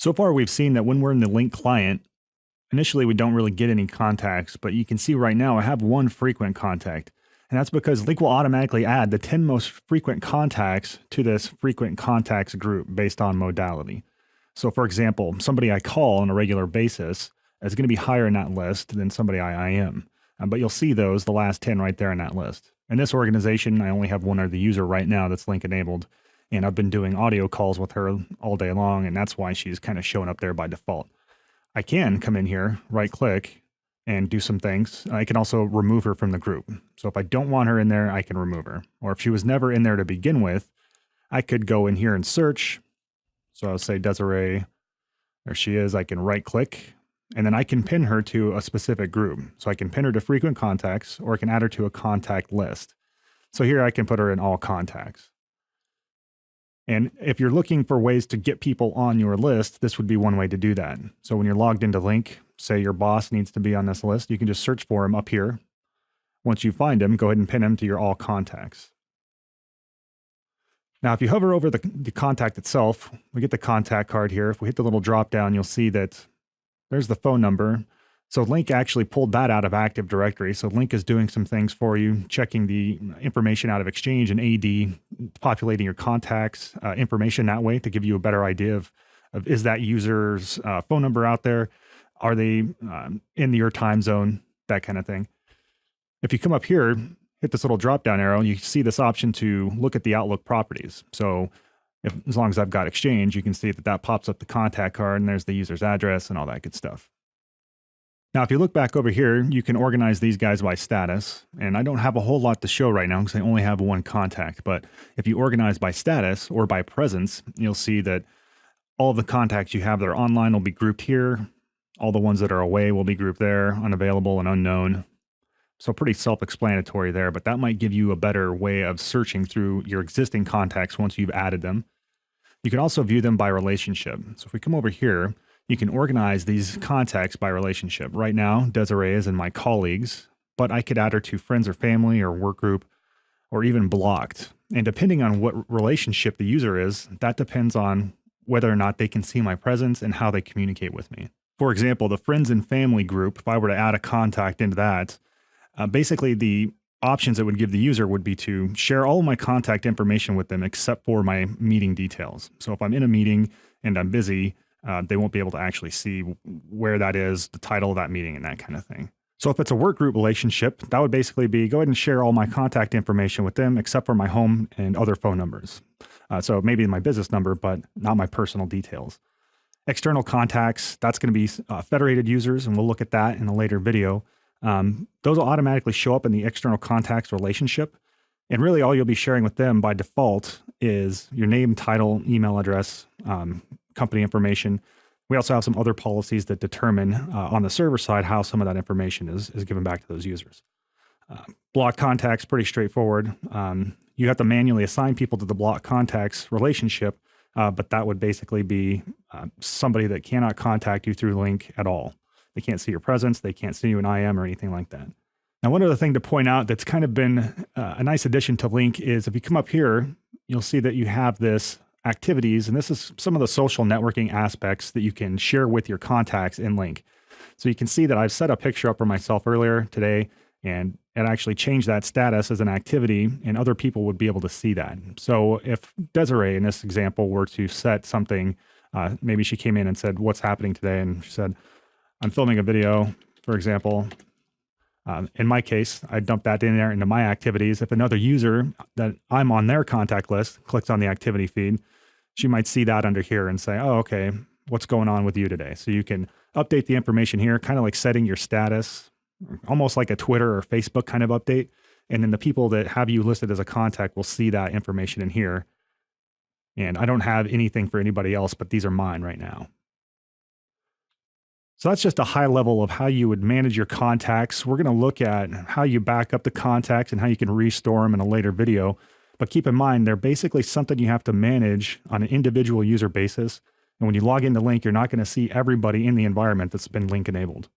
So far, we've seen that when we're in the Lync client, initially we don't really get any contacts, but you can see right now I have one frequent contact. And that's because Lync will automatically add the 10 most frequent contacts to this frequent contacts group based on modality. So for example, somebody I call on a regular basis is going to be higher in that list than somebody I IM. But you'll see those, the last 10 right there in that list. In this organization, I only have one other user right now that's Lync enabled. And I've been doing audio calls with her all day long, and that's why she's kind of showing up there by default. I can come in here, right click, and do some things. I can also remove her from the group. So if I don't want her in there, I can remove her. Or if she was never in there to begin with, I could go in here and search. So I'll say Desiree, there she is. I can right click, and then I can pin her to a specific group. So I can pin her to frequent contacts, or I can add her to a contact list. So here I can put her in all contacts. And if you're looking for ways to get people on your list, this would be one way to do that. So when you're logged into Lync, say your boss needs to be on this list, you can just search for him up here. Once you find him, go ahead and pin him to your all contacts. Now, if you hover over the contact itself, we get the contact card here. If we hit the little drop down, you'll see that there's the phone number. So Lync actually pulled that out of Active Directory. So Lync is doing some things for you, checking the information out of Exchange and AD, populating your contacts information that way to give you a better idea of is that user's phone number out there? Are they in your time zone? That kind of thing. If you come up here, hit this little drop down arrow, you see this option to look at the Outlook properties. So as long as I've got Exchange, you can see that pops up the contact card and there's the user's address and all that good stuff. Now, if you look back over here, you can organize these guys by status. And I don't have a whole lot to show right now because I only have one contact. But if you organize by status or by presence, you'll see that all of the contacts you have that are online will be grouped here. All the ones that are away will be grouped there, unavailable and unknown. So pretty self-explanatory there, but that might give you a better way of searching through your existing contacts once you've added them. You can also view them by relationship. So if we come over here, you can organize these contacts by relationship. Right now, Desiree is in my colleagues, but I could add her to friends or family or work group or even blocked. And depending on what relationship the user is, that depends on whether or not they can see my presence and how they communicate with me. For example, the friends and family group, if I were to add a contact into that, basically the options it would give the user would be to share all of my contact information with them except for my meeting details. So if I'm in a meeting and I'm busy, they won't be able to actually see where that is, the title of that meeting, and that kind of thing. So if it's a work group relationship, that would basically be go ahead and share all my contact information with them except for my home and other phone numbers. So maybe my business number, but not my personal details. External contacts, that's going to be federated users, and we'll look at that in a later video. Those will automatically show up in the external contacts relationship. And really all you'll be sharing with them by default is your name, title, email address, company information. We also have some other policies that determine on the server side how some of that information is given back to those users. Block contacts, pretty straightforward. You have to manually assign people to the block contacts relationship, but that would basically be somebody that cannot contact you through Lync at all. They can't see your presence. They can't see you in IM or anything like that. Now, one other thing to point out that's kind of been a nice addition to Lync is if you come up here, you'll see that you have this activities, and this is some of the social networking aspects that you can share with your contacts in Lync. So you can see that I've set a picture up for myself earlier today, and it actually changed that status as an activity, and other people would be able to see that. So if Desiree, in this example, were to set something, maybe she came in and said, "What's happening today?" And she said, "I'm filming a video," for example. In my case, I dump that in there into my activities. If another user that I'm on their contact list clicks on the activity feed, she might see that under here and say, "Oh, okay, what's going on with you today?" So you can update the information here, kind of like setting your status, almost like a Twitter or Facebook kind of update. And then the people that have you listed as a contact will see that information in here. And I don't have anything for anybody else, but these are mine right now. So that's just a high level of how you would manage your contacts. We're going to look at how you back up the contacts and how you can restore them in a later video. But keep in mind, they're basically something you have to manage on an individual user basis. And when you log into Lync, you're not going to see everybody in the environment that's been Lync enabled.